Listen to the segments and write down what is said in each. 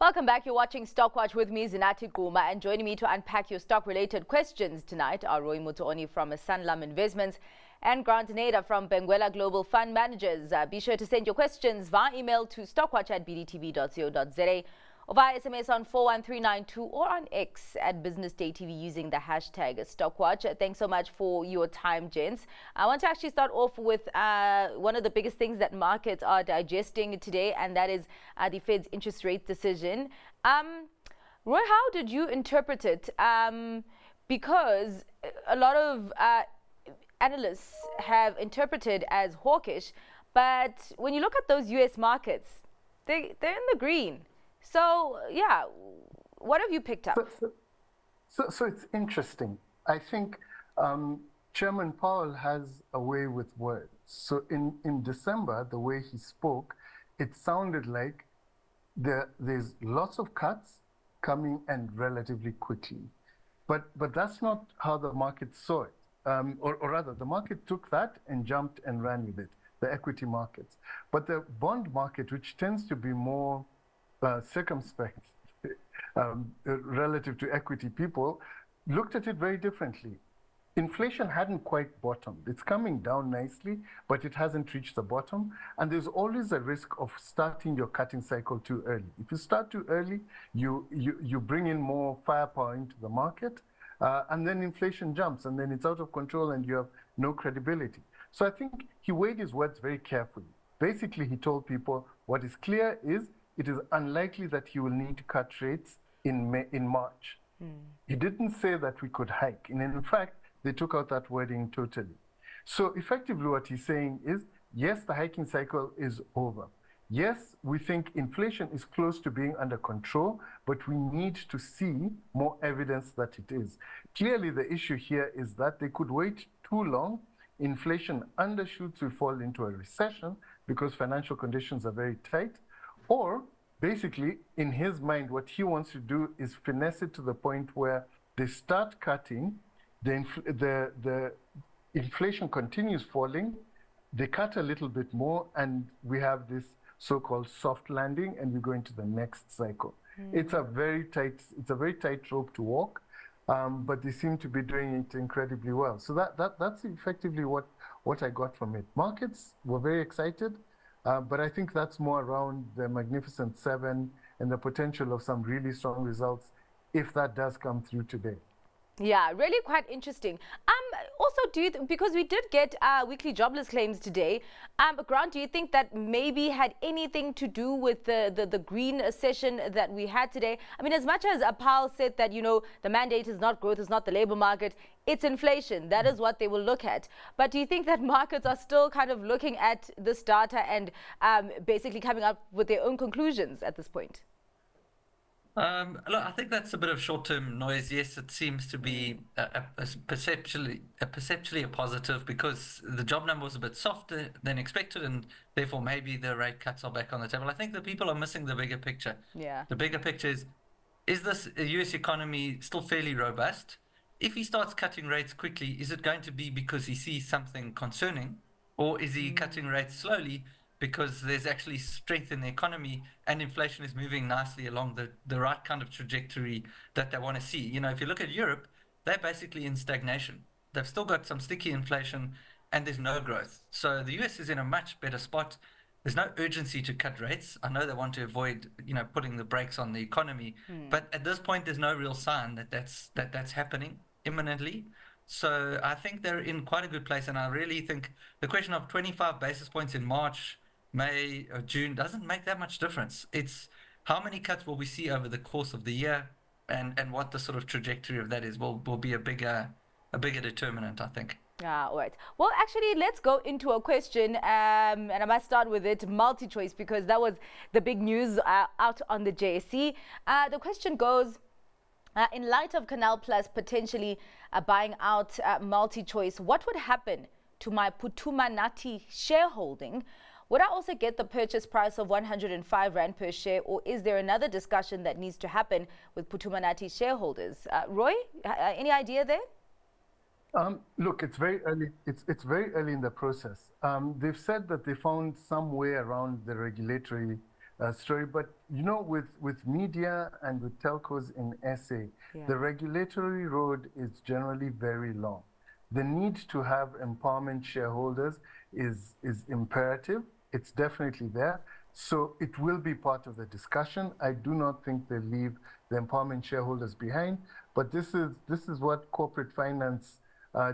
Welcome back. You're watching Stock Watch with me, Zinati Kuma, and joining me to unpack your stock-related questions tonight are Roy Mutooni from Sanlam Investments and Nader from Benguela Global Fund Managers. Be sure to send your questions via email to stockwatch@bdtv.co.za or via SMS on 41392 or on X at Business Day TV using the hashtag Stockwatch. Thanks so much for your time, gents. I want to actually start off with one of the biggest things that markets are digesting today, and that is the Fed's interest rate decision. Roy, how did you interpret it? Because a lot of analysts have interpreted as hawkish, but when you look at those US markets, they're in the green. So, yeah, what have you picked up? So it's interesting. I think Chairman Powell has a way with words. So in December, the way he spoke, it sounded like there's lots of cuts coming and relatively quickly. But that's not how the market saw it. Or rather, the market took that and jumped and ran with it, the equity markets. But the bond market, which tends to be more circumspect relative to equity, people looked at it very differently. Inflation hadn't quite bottomed. It's coming down nicely, but it hasn't reached the bottom. And there's always a risk of starting your cutting cycle too early. If you start too early, you bring in more firepower into the market, and then inflation jumps, and then it's out of control, and you have no credibility. So I think he weighed his words very carefully. Basically, he told people what is clear is it is unlikely that he will need to cut rates in March. He didn't say that we could hike. And in fact, they took out that wording totally. So effectively what he's saying is, yes, the hiking cycle is over. Yes, we think inflation is close to being under control, but we need to see more evidence that it is. Clearly, the issue here is that they could wait too long. Inflation undershoots, we fall into a recession because financial conditions are very tight. Or basically, in his mind, what he wants to do is finesse it to the point where they start cutting, the inflation continues falling, they cut a little bit more, and we have this so-called soft landing, and we go into the next cycle. It's a very tight rope to walk, but they seem to be doing it incredibly well. So that's effectively what I got from it. Markets were very excited. But I think that's more around the Magnificent Seven and the potential of some really strong results if that does come through today. Yeah, really quite interesting. Also, because we did get weekly jobless claims today, Grant, do you think that maybe had anything to do with the green session that we had today? I mean, as much as Powell said that, you know, the mandate is not growth, it's not the labor market, it's inflation. That is what they will look at. But do you think that markets are still kind of looking at this data and basically coming up with their own conclusions at this point? Look, I think that's a bit of short-term noise. Yes, it seems to be perceptually a positive because the job number was a bit softer than expected, and therefore maybe the rate cuts are back on the table. I think the people are missing the bigger picture. Yeah. The bigger picture is this US economy still fairly robust? If he starts cutting rates quickly, is it going to be because he sees something concerning, or is he cutting rates slowly because there's actually strength in the economy and inflation is moving nicely along the right kind of trajectory that they want to see? You know, if you look at Europe, they're basically in stagnation. They've still got some sticky inflation and there's no growth. So the US is in a much better spot. There's no urgency to cut rates. I know they want to avoid, you know, putting the brakes on the economy, but at this point, there's no real sign that that's happening imminently. So I think they're in quite a good place. And I really think the question of 25 basis points in March, May or June doesn't make that much difference. It's how many cuts will we see over the course of the year, and what the sort of trajectory of that is will be a bigger determinant, I think. All right. Well, actually, let's go into a question, and I must start with it, multi-choice, because that was the big news out on the JSE. The question goes, in light of Canal Plus potentially buying out multi-choice, what would happen to my Phuthuma shareholding? Would I also get the purchase price of 105 Rand per share, or is there another discussion that needs to happen with Phuthuma shareholders? Roy, any idea there? Look, it's very early. It's very early in the process. They've said that they found some way around the regulatory story. But with media and with telcos in SA, the regulatory road is generally very long. The need to have empowerment shareholders is imperative. It's definitely there. So it will be part of the discussion. I do not think they leave the empowerment shareholders behind, but this is what corporate finance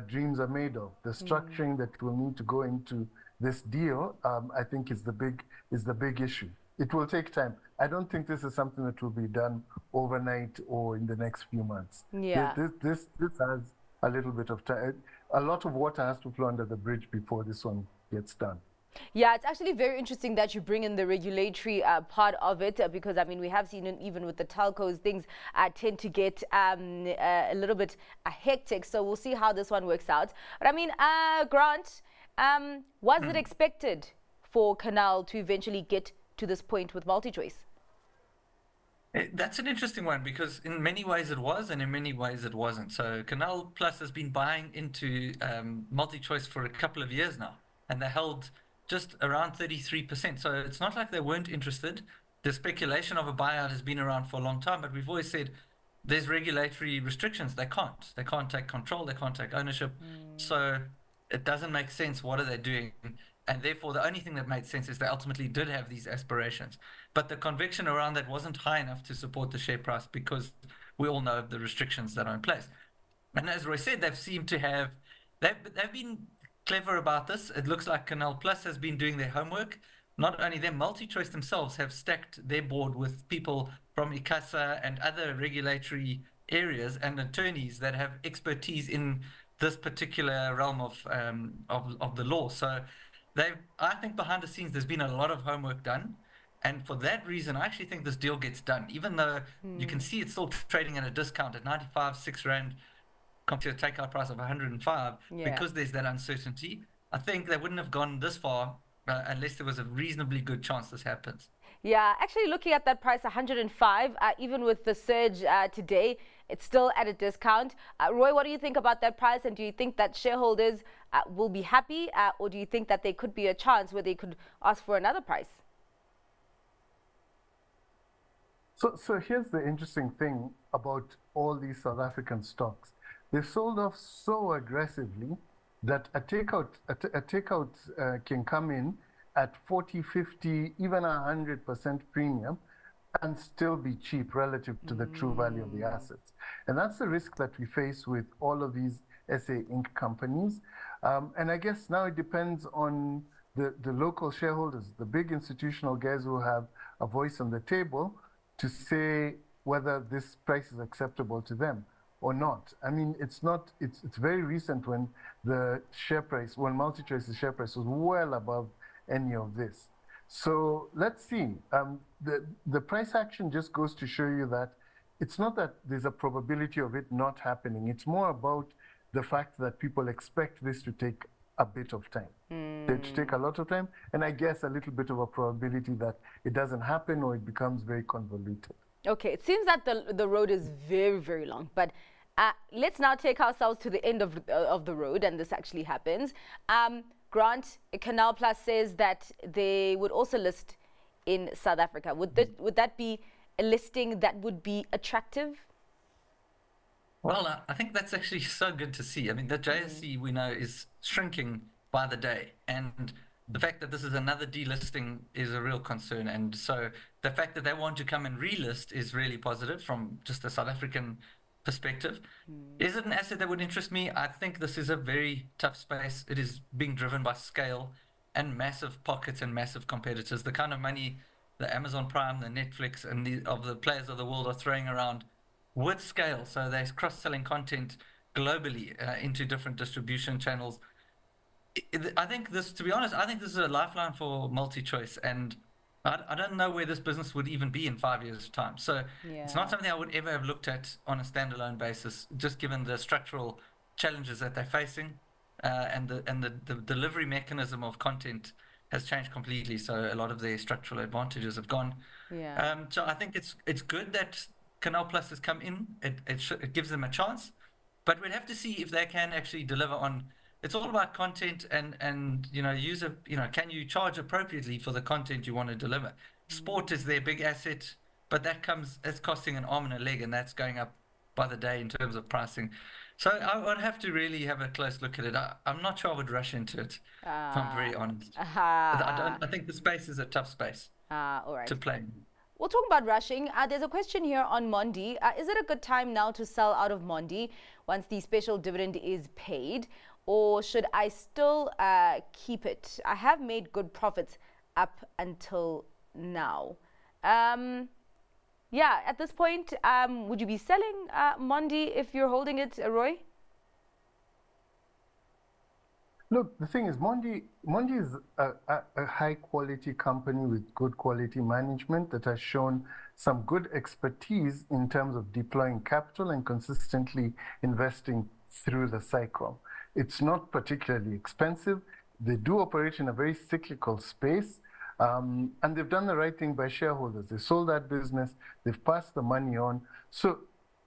dreams are made of. The structuring that will need to go into this deal, I think, is the big issue. It will take time. I don't think this is something that will be done overnight or in the next few months. Yeah. This has a little bit of time. A lot of water has to flow under the bridge before this one gets done. Yeah, it's actually very interesting that you bring in the regulatory part of it because, I mean, we have seen even with the telcos, things tend to get a little bit hectic. So we'll see how this one works out. But I mean, Grant, was it expected for Canal to eventually get to this point with MultiChoice? That's an interesting one because in many ways it was and in many ways it wasn't. So Canal Plus has been buying into MultiChoice for a couple of years now, and they held just around 33%. So it's not like they weren't interested. The speculation of a buyout has been around for a long time, but we've always said there's regulatory restrictions. They can't take control. They can't take ownership. So it doesn't make sense. What are they doing? And therefore, the only thing that made sense is they ultimately did have these aspirations. But the conviction around that wasn't high enough to support the share price because we all know the restrictions that are in place. And as Roy said, they've been clever about this. It looks like Canal Plus has been doing their homework. Not only them, MultiChoice themselves have stacked their board with people from ICASA and other regulatory areas and attorneys that have expertise in this particular realm of the law. So I think behind the scenes, there's been a lot of homework done. And for that reason, I actually think this deal gets done, even though you can see it's still trading at a discount at 95, 6 Rand, compared to a takeout price of 105, because there's that uncertainty. I think they wouldn't have gone this far unless there was a reasonably good chance this happens. Yeah, actually looking at that price, 105, even with the surge today, it's still at a discount. Roy, what do you think about that price? And do you think that shareholders will be happy? Or do you think that there could be a chance where they could ask for another price? So here's the interesting thing about all these South African stocks. They've sold off so aggressively that a takeout can come in at 40, 50, even 100% premium and still be cheap relative to the true value of the assets. And that's the risk that we face with all of these SA Inc. companies. And I guess now it depends on the local shareholders, the big institutional guys who have a voice on the table to say whether this price is acceptable to them or not. I mean, it's very recent when when MultiChoice's share price was well above any of this. So let's see. The price action just goes to show you that it's not that there's a probability of it not happening. It's more about the fact that people expect this to take a bit of time, to take a lot of time, and I guess a little bit of a probability that it doesn't happen or it becomes very convoluted. Okay, it seems that the road is very, very long, but let's now take ourselves to the end of the road, and this actually happens. Grant, Canal Plus says that they would also list in South Africa. Would that be a listing that would be attractive? Well, I think that's actually so good to see. I mean, the JSE we know is shrinking by the day, and the fact that this is another delisting is a real concern. And so the fact that they want to come and relist is really positive from just a South African perspective. Is it an asset that would interest me? I think this is a very tough space. It is being driven by scale and massive pockets and massive competitors. The kind of money the Amazon Prime, the Netflix, and the players of the world are throwing around with scale. So they're cross-selling content globally into different distribution channels. I think this, to be honest, I think this is a lifeline for MultiChoice, and I don't know where this business would even be in 5 years' time. So it's not something I would ever have looked at on a standalone basis, just given the structural challenges that they're facing, and the delivery mechanism of content has changed completely. So a lot of their structural advantages have gone. So I think it's good that Canal Plus has come in. It gives them a chance, but we'd have to see if they can actually deliver on. It's all about content and can you charge appropriately for the content you want to deliver? Sport is their big asset, but it's costing an arm and a leg, and that's going up by the day in terms of pricing. So I would have to really have a close look at it. I'm not sure I would rush into it, if I'm very honest. I think the space is a tough space all right. to play. We'll talk about rushing. There's a question here on Mondi. Is it a good time now to sell out of Mondi once the special dividend is paid? Or should I still keep it? I have made good profits up until now. Yeah, at this point, would you be selling Mondi if you're holding it, Roy? Look, the thing is, Mondi is a high-quality company with good quality management that has shown some good expertise in terms of deploying capital and consistently investing through the cycle. It's not particularly expensive. They do operate in a very cyclical space, and they've done the right thing by shareholders. They sold that business. They've passed the money on. So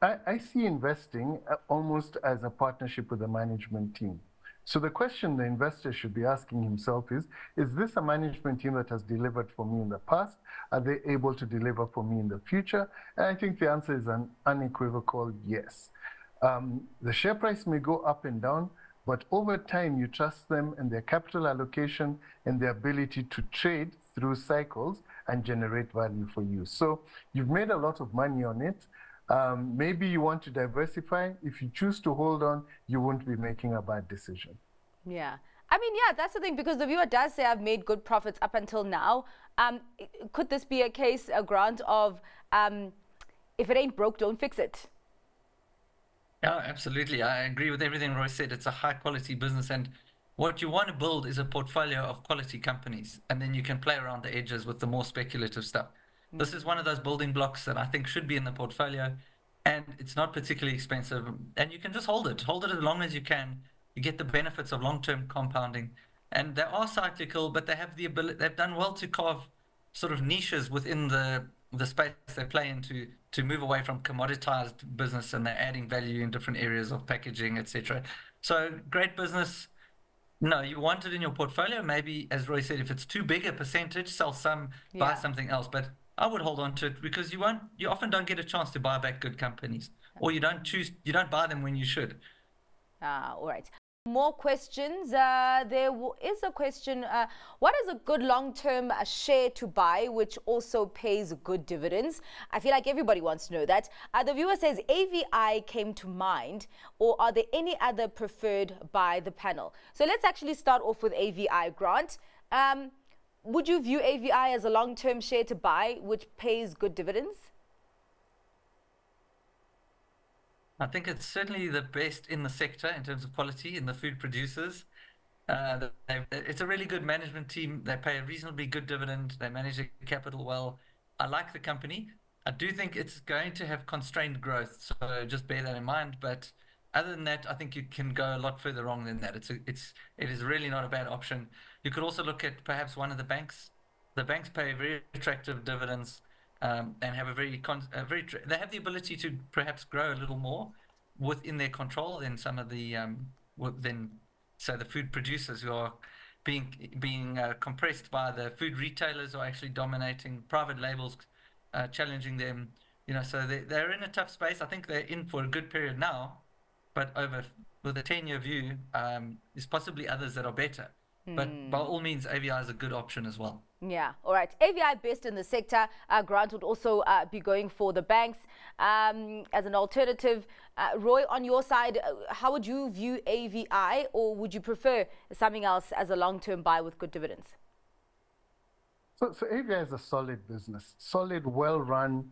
I see investing almost as a partnership with the management team. So the question the investor should be asking himself is this a management team that has delivered for me in the past? Are they able to deliver for me in the future? And I think the answer is an unequivocal yes. The share price may go up and down, but over time, you trust them and their capital allocation and their ability to trade through cycles and generate value for you. So you've made a lot of money on it. Maybe you want to diversify. If you choose to hold on, you won't be making a bad decision. Yeah. I mean, yeah, that's the thing, because the viewer does say I've made good profits up until now. Could this be a case, a grant of if it ain't broke, don't fix it? Yeah, absolutely. I agree with everything Roy said. It's a high quality business, and what you want to build is a portfolio of quality companies, and then you can play around the edges with the more speculative stuff. This is one of those building blocks that I think should be in the portfolio, and it's not particularly expensive, and you can just hold it as long as you can. You get the benefits of long-term compounding, and they are cyclical, but they have the ability, they've done well to carve sort of niches within the space they play into, to move away from commoditized business, and they're adding value in different areas of packaging, etc. So great business. No, you want it in your portfolio. Maybe, as Roy said, if it's too big a percentage, sell some, buy something else. But I would hold on to it, because you often don't get a chance to buy back good companies, or you don't buy them when you should. All right. More questions. There is a question. What is a good long-term share to buy which also pays good dividends? I feel like everybody wants to know that. The viewer says AVI came to mind, or are there any other preferred by the panel? So let's actually start off with AVI, Grant. Would you view AVI as a long-term share to buy which pays good dividends? I think it's certainly the best in the sector in terms of quality in the food producers. It's a really good management team. They pay a reasonably good dividend. They manage their capital well. I like the company. I do think it's going to have constrained growth, so just bear that in mind. But other than that, I think you can go a lot further wrong than that. It is really not a bad option. You could also look at perhaps one of the banks. The banks pay very attractive dividends. And have they have the ability to perhaps grow a little more within their control than some of the the food producers who are being compressed by the food retailers, who are actually dominating private labels, challenging them. So they're in a tough space. I think they're in for a good period now, but with a 10-year view, there's possibly others that are better. But by all means, AVI is a good option as well. Yeah, all right. AVI best in the sector. Grant would also be going for the banks as an alternative. Roy, on your side, how would you view AVI, or would you prefer something else as a long-term buy with good dividends? So AVI is a solid business, solid, well-run,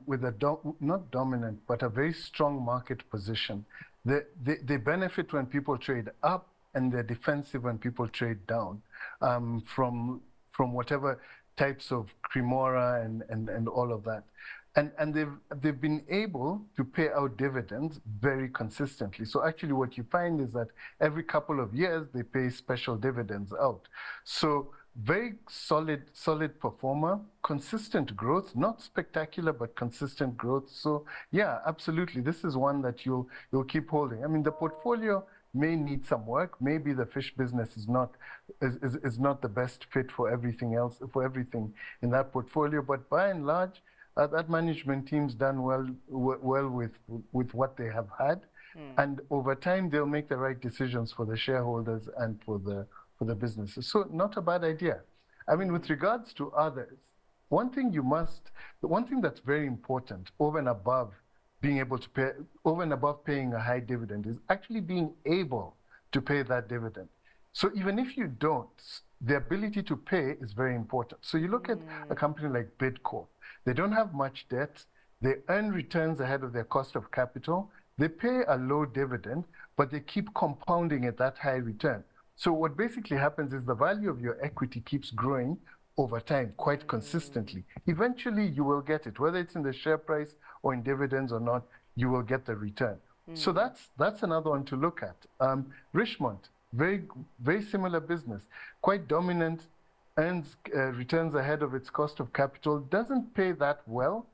with a not dominant, but a very strong market position. They benefit when people trade up, and they're defensive when people trade down from whatever types of Cremora and all of that. And they've been able to pay out dividends very consistently. So actually what you find is that every couple of years, they pay special dividends out. So very solid performer, consistent growth, not spectacular, but consistent growth. So yeah, absolutely. This is one that you'll keep holding. I mean, the portfolio may need some work. Maybe the fish business is not the best fit for everything else, for everything in that portfolio. But by and large, that management team's done well with what they have had, and over time they'll make the right decisions for the shareholders and for the businesses. So not a bad idea. I mean, with regards to others, one thing that's very important over and above being able to pay, over and above paying a high dividend, is actually being able to pay that dividend. So even if you don't, the ability to pay is very important. So you look at a company like Bidcorp. They don't have much debt. They earn returns ahead of their cost of capital. They pay a low dividend, but they keep compounding at that high return. So what basically happens is the value of your equity keeps growing over time, quite consistently. Eventually, you will get it, whether it's in the share price or in dividends or not, you will get the return. So that's another one to look at. Richmond, very similar business, quite dominant, earns returns ahead of its cost of capital, doesn't pay that well,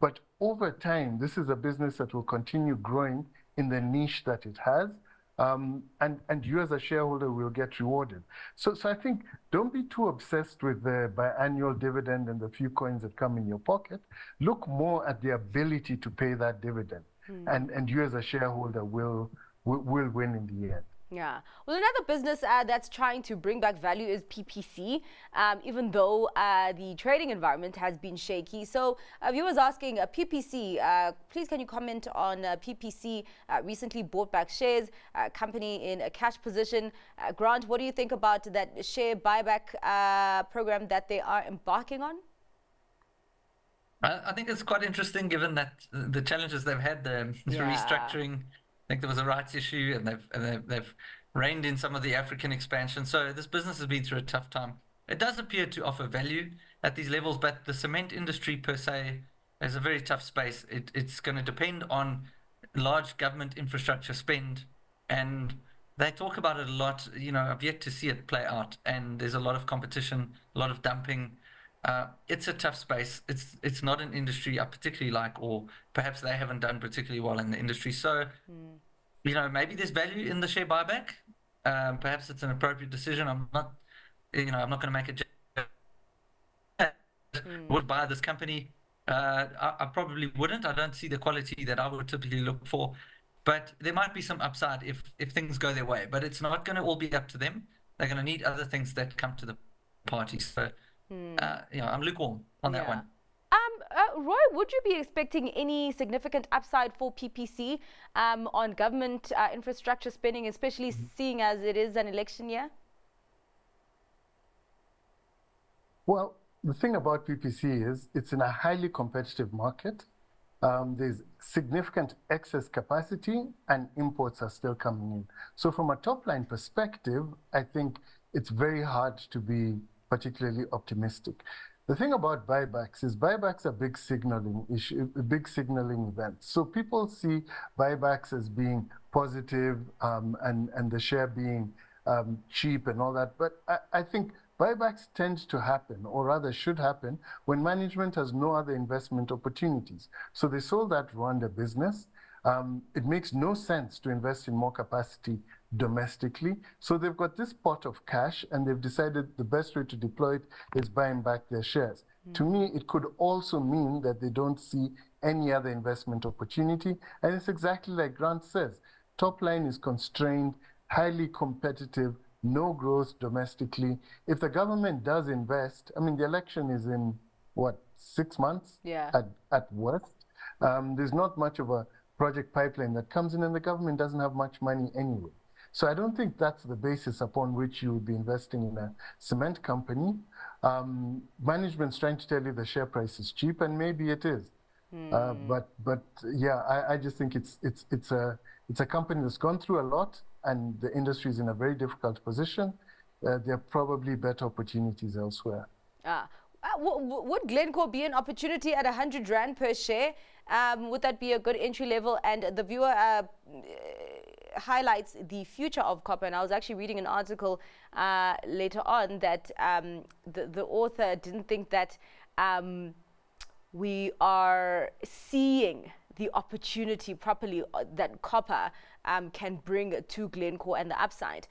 but over time, this is a business that will continue growing in the niche that it has. And you as a shareholder will get rewarded. So I think don't be too obsessed with the biannual dividend and the few coins that come in your pocket. Look more at the ability to pay that dividend, and you as a shareholder will win in the end. Yeah. Well, another business that's trying to bring back value is PPC, even though the trading environment has been shaky. So viewers asking, PPC, please can you comment on PPC recently bought back shares, company in a cash position. Grant, what do you think about that share buyback program that they are embarking on? I think it's quite interesting given that the challenges they've had, the restructuring. I think there was a rights issue, and they've reined in some of the African expansion. So this business has been through a tough time. It does appear to offer value at these levels, but the cement industry per se is a very tough space. It's going to depend on large government infrastructure spend, and they talk about it a lot. You know, I've yet to see it play out, and there's a lot of competition, a lot of dumping. It's a tough space. It's not an industry I particularly like, or perhaps they haven't done particularly well in the industry. So, you know, maybe there's value in the share buyback. Perhaps it's an appropriate decision. I'm not going to make a would buy this company. I probably wouldn't. I don't see the quality that I would typically look for. But there might be some upside if things go their way. But it's not going to all be up to them. They're going to need other things that come to the party. So, I'm lukewarm on that one. Roy, would you be expecting any significant upside for PPC on government infrastructure spending, especially seeing as it is an election year? Well, the thing about PPC is it's in a highly competitive market. There's significant excess capacity and imports are still coming in. So from a top-line perspective, I think it's very hard to be particularly optimistic. The thing about buybacks is buybacks are big signaling issue, big signaling events. So people see buybacks as being positive and the share being cheap and all that. But I think buybacks tend to happen, or rather should happen, when management has no other investment opportunities. So they sold that Rwanda business. It makes no sense to invest in more capacity domestically. So they've got this pot of cash and they've decided the best way to deploy it is buying back their shares. To me, it could also mean that they don't see any other investment opportunity. And it's exactly like Grant says, top line is constrained, highly competitive, no growth domestically. If the government does invest, I mean, the election is in, 6 months at worst. There's not much of a project pipeline that comes in, and the government doesn't have much money anyway. So I don't think that's the basis upon which you would be investing in a cement company. Management's trying to tell you the share price is cheap, and maybe it is. But yeah, I just think it's a company that's gone through a lot, and the industry is in a very difficult position. There are probably better opportunities elsewhere. Would Glencore be an opportunity at 100 Rand per share? Would that be a good entry level? And the viewer highlights the future of copper, and I was actually reading an article later on that the author didn't think that we are seeing the opportunity properly that copper can bring to Glencore and the upside.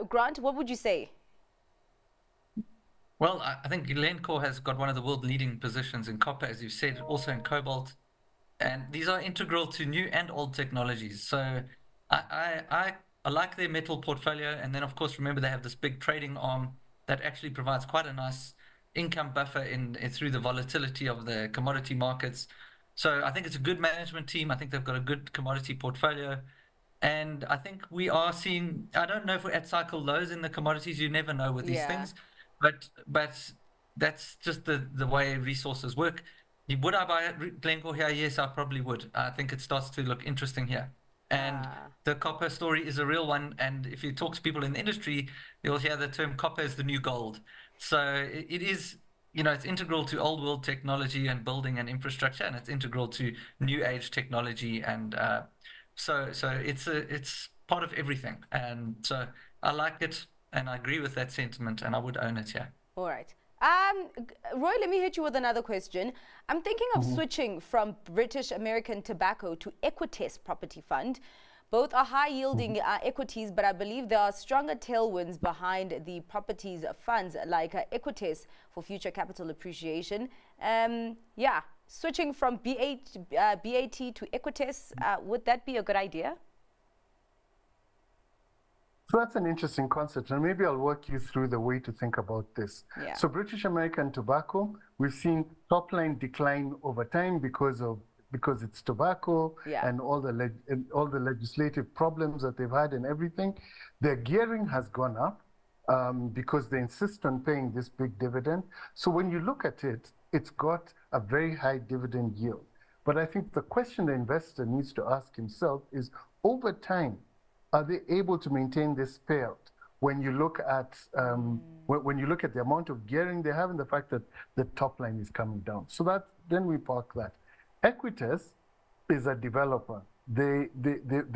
Grant, what would you say? Well, I think Glencore has got one of the world leading positions in copper, as you said, also in cobalt. And these are integral to new and old technologies. So I like their metal portfolio. And then, of course, remember they have this big trading arm that actually provides quite a nice income buffer in through the volatility of the commodity markets. So I think it's a good management team. I think they've got a good commodity portfolio. And I think we are seeing, I don't know if we're at cycle lows in the commodities. You never know with these things. But that's just the way resources work. Would I buy Glencore here? Yes, I probably would. I think it starts to look interesting here. And the copper story is a real one. And if you talk to people in the industry, you'll hear the term copper is the new gold. So it is, you know, it's integral to old world technology and building and infrastructure, and it's integral to new age technology. And so it's part of everything. And so I like it. And I agree with that sentiment, and I would own it, yeah. All right. Roy, let me hit you with another question. I'm thinking of switching from British American Tobacco to Equitus Property Fund. Both are high-yielding equities, but I believe there are stronger tailwinds behind the properties funds, like Equitus for future capital appreciation. Yeah, switching from BAT to Equitus, would that be a good idea? So that's an interesting concept, and maybe I'll walk you through the way to think about this. Yeah. So British American Tobacco, we've seen top line decline over time because it's tobacco and all the legislative problems that they've had and everything. Their gearing has gone up because they insist on paying this big dividend. So when you look at it, it's got a very high dividend yield. But I think the question the investor needs to ask himself is, over time, are they able to maintain this payout? When you look at when you look at the amount of gearing they have and the fact that the top line is coming down, so that then we park that. Equitus is a developer. They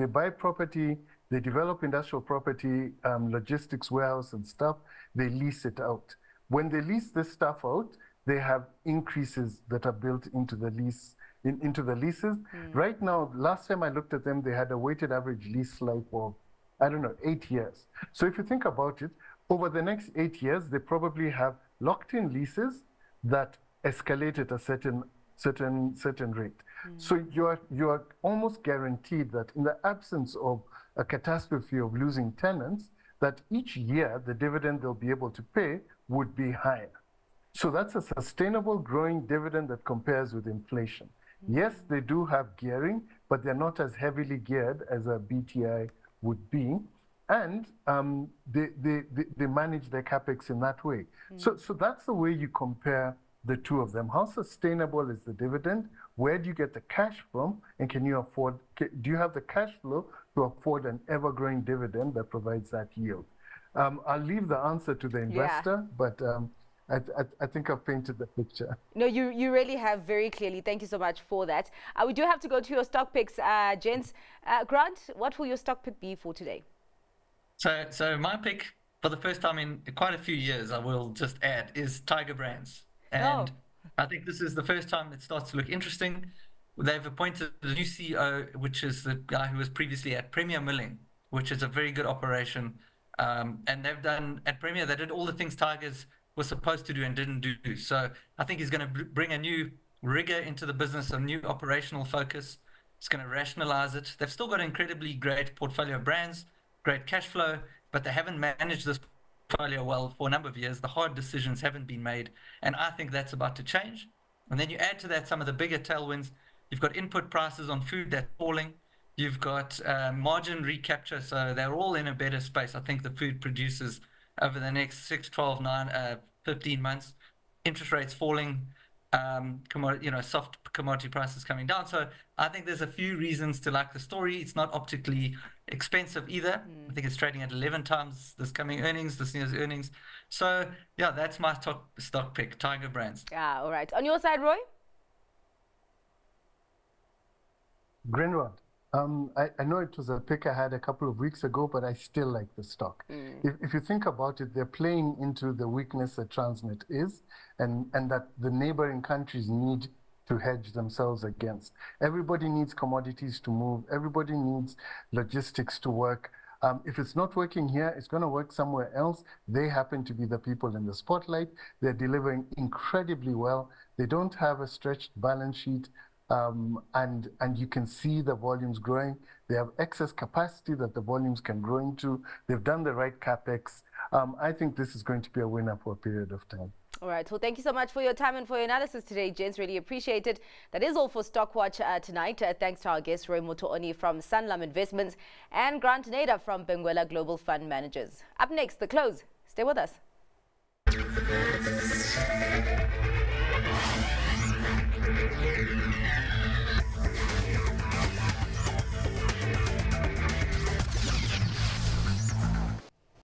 buy property, they develop industrial property, logistics warehouse and stuff. They lease it out. When they lease this stuff out, they have increases that are built into the lease. Into the leases. Right now, last time I looked at them, they had a weighted average lease life of, I don't know, 8 years. So if you think about it, over the next 8 years, they probably have locked in leases that escalate at a certain rate. So you're almost guaranteed that in the absence of a catastrophe of losing tenants, that each year the dividend they'll be able to pay would be higher. So that's a sustainable growing dividend that compares with inflation. Yes, they do have gearing, but they're not as heavily geared as a BTI would be. And they manage their capex in that way. So that's the way you compare the two of them. How sustainable is the dividend? Where do you get the cash from? And can you afford, do you have the cash flow to afford an ever-growing dividend that provides that yield? I'll leave the answer to the investor, but I think I've painted the picture. No, you really have very clearly. Thank you so much for that. We do have to go to your stock picks, gents. Grant, what will your stock pick be for today? So my pick, for the first time in quite a few years, I will just add, is Tiger Brands. And I think this is the first time it starts to look interesting. They've appointed a new CEO, which is the guy who was previously at Premier Milling, which is a very good operation. And they've done, at Premier, they did all the things Tigers was supposed to do and didn't do. So I think he's going to bring a new rigor into the business, a new operational focus. It's going to rationalize it. They've still got an incredibly great portfolio of brands, great cash flow, but they haven't managed this portfolio well for a number of years. The hard decisions haven't been made, and I think that's about to change. And then you add to that some of the bigger tailwinds. You've got input prices on food that's falling. You've got margin recapture, so they're all in a better space. I think the food producers over the next 6, 12, 15 months, interest rates falling, soft commodity prices coming down. So I think there's a few reasons to like the story. It's not optically expensive either. I think it's trading at 11 times this year's earnings. So yeah, that's my top stock pick, Tiger Brands. Yeah, all right. On your side, Roy? Greenrod. I know it was a pick I had a couple of weeks ago, but I still like the stock. If you think about it, they're playing into the weakness that Transnet is, and that the neighboring countries need to hedge themselves against. Everybody needs commodities to move. Everybody needs logistics to work. If it's not working here, it's going to work somewhere else. They happen to be the people in the spotlight. They're delivering incredibly well. They don't have a stretched balance sheet, and you can see the volumes growing. They have excess capacity that the volumes can grow into. They've done the right capex. I think this is going to be a winner for a period of time. All right. Well, thank you so much for your time and for your analysis today, gents. Really appreciate it. That is all for Stockwatch tonight. Thanks to our guest, Roy Mutooni from Sanlam Investments and Nader from Benguela Global Fund Managers. Up next, The Close. Stay with us.